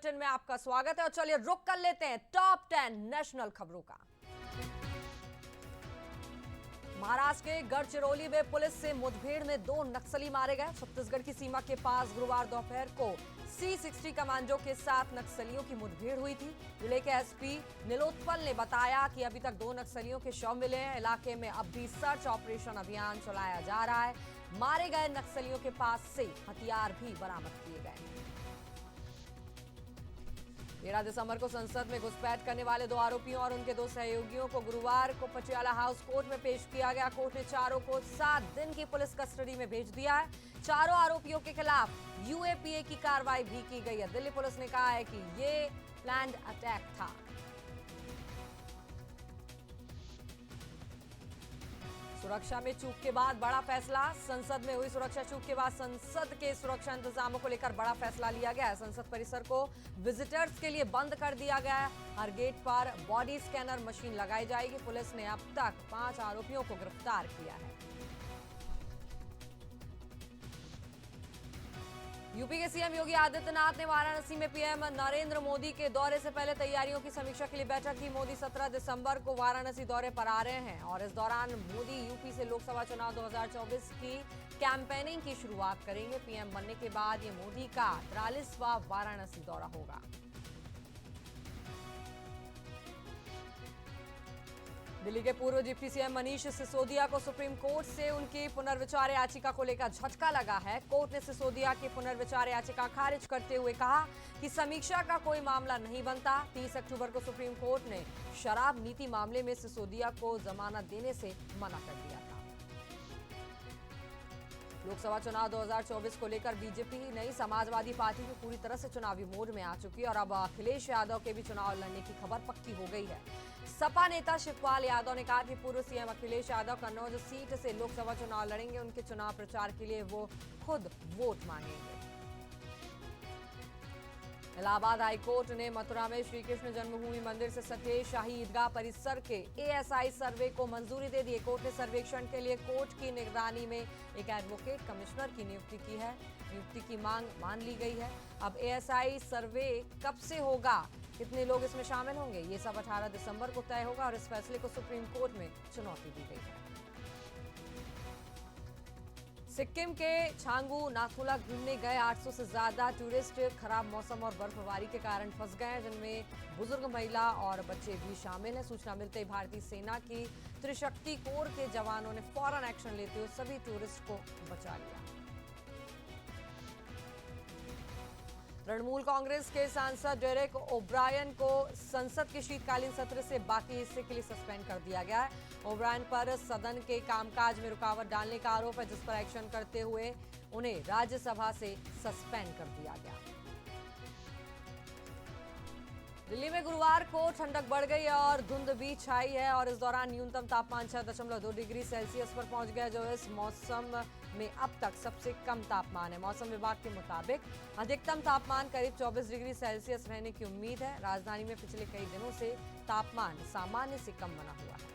Bulletin में आपका स्वागत है और चलिए रुक कर लेते हैं टॉप 10 नेशनल खबरों का। महाराष्ट्र के गढ़चिरौली में पुलिस से मुठभेड़ में 2 नक्सली मारे गए। छत्तीसगढ़ की सीमा के पास गुरुवार दोपहर को C-60 कमांडो के साथ नक्सलियों की मुठभेड़ हुई थी। जिले के एसपी नीलोत्पल ने बताया कि अभी तक 2 नक्सलियों के शव मिले हैं। इलाके में अब भी सर्च ऑपरेशन अभियान चलाया जा रहा है। मारे गए नक्सलियों के पास से हथियार भी बरामद किए गए। 13 दिसंबर को संसद में घुसपैठ करने वाले 2 आरोपियों और उनके 2 सहयोगियों को गुरुवार को पटियाला हाउस कोर्ट में पेश किया गया। कोर्ट ने चारों को 7 दिन की पुलिस कस्टडी में भेज दिया है। चारों आरोपियों के खिलाफ यूएपीए की कार्रवाई भी की गई है। दिल्ली पुलिस ने कहा है कि ये प्लान्ड अटैक था। सुरक्षा में चूक के बाद बड़ा फैसला। संसद में हुई सुरक्षा चूक के बाद संसद के सुरक्षा इंतजामों को लेकर बड़ा फैसला लिया गया है। संसद परिसर को विजिटर्स के लिए बंद कर दिया गया है। हर गेट पर बॉडी स्कैनर मशीन लगाई जाएगी। पुलिस ने अब तक 5 आरोपियों को गिरफ्तार किया है। यूपी के सीएम योगी आदित्यनाथ ने वाराणसी में पीएम नरेंद्र मोदी के दौरे से पहले तैयारियों की समीक्षा के लिए बैठक की। मोदी 17 दिसंबर को वाराणसी दौरे पर आ रहे हैं और इस दौरान मोदी यूपी से लोकसभा चुनाव 2024 की कैंपेनिंग की शुरुआत करेंगे। पीएम बनने के बाद ये मोदी का 43वां वाराणसी दौरा होगा। दिल्ली के पूर्व डिप्टी सीएम मनीष सिसोदिया को सुप्रीम कोर्ट से उनकी पुनर्विचार याचिका को लेकर झटका लगा है। कोर्ट ने सिसोदिया की पुनर्विचार याचिका खारिज करते हुए कहा कि समीक्षा का कोई मामला नहीं बनता। 30 अक्टूबर को सुप्रीम कोर्ट ने शराब नीति मामले में सिसोदिया को जमानत देने से मना कर दिया था। लोकसभा चुनाव 2024 को लेकर बीजेपी नई समाजवादी पार्टी भी पूरी तरह से चुनावी मोड में आ चुकी है और अब अखिलेश यादव के भी चुनाव लड़ने की खबर पक्की हो गई है। सपा नेता शिवपाल यादव ने कहा कि पूर्व सीएम अखिलेश यादव कन्नौज सीट से लोकसभा चुनाव लड़ेंगे। उनके चुनाव प्रचार के लिए वो खुद वोट मांगेंगे। इलाहाबाद हाईकोर्ट ने मथुरा में श्री कृष्ण जन्मभूमि मंदिर से सटे शाही ईदगाह परिसर के एएसआई सर्वे को मंजूरी दे दी। कोर्ट ने सर्वेक्षण के लिए कोर्ट की निगरानी में एक एडवोकेट कमिश्नर की नियुक्ति की है। नियुक्ति की मांग मान ली गई है। अब एएसआई सर्वे कब से होगा, कितने लोग इसमें शामिल होंगे, ये सब 18 दिसंबर को तय होगा और इस फैसले को सुप्रीम कोर्ट में चुनौती दी गई है। सिक्किम के छांगू नाथुला घूमने गए 800 से ज्यादा टूरिस्ट खराब मौसम और बर्फबारी के कारण फंस गए हैं, जिनमें बुजुर्ग महिला और बच्चे भी शामिल हैं। सूचना मिलते ही भारतीय सेना की त्रिशक्ति कोर के जवानों ने फौरन एक्शन लेते हुए सभी टूरिस्ट को बचा लिया। तृणमूल कांग्रेस के सांसद डेरेक ओब्रायन को संसद के शीतकालीन सत्र से बाकी हिस्से के लिए सस्पेंड कर दिया गया है। ओब्रायन पर सदन के कामकाज में रुकावट डालने का आरोप है, जिस पर एक्शन करते हुए उन्हें राज्यसभा से सस्पेंड कर दिया गया। दिल्ली में गुरुवार को ठंडक बढ़ गई और धुंध भी छाई है और इस दौरान न्यूनतम तापमान 6.2 डिग्री सेल्सियस पर पहुंच गया, जो इस मौसम में अब तक सबसे कम तापमान है। मौसम विभाग के मुताबिक अधिकतम तापमान करीब 24 डिग्री सेल्सियस रहने की उम्मीद है। राजधानी में पिछले कई दिनों से तापमान सामान्य से कम बना हुआ है।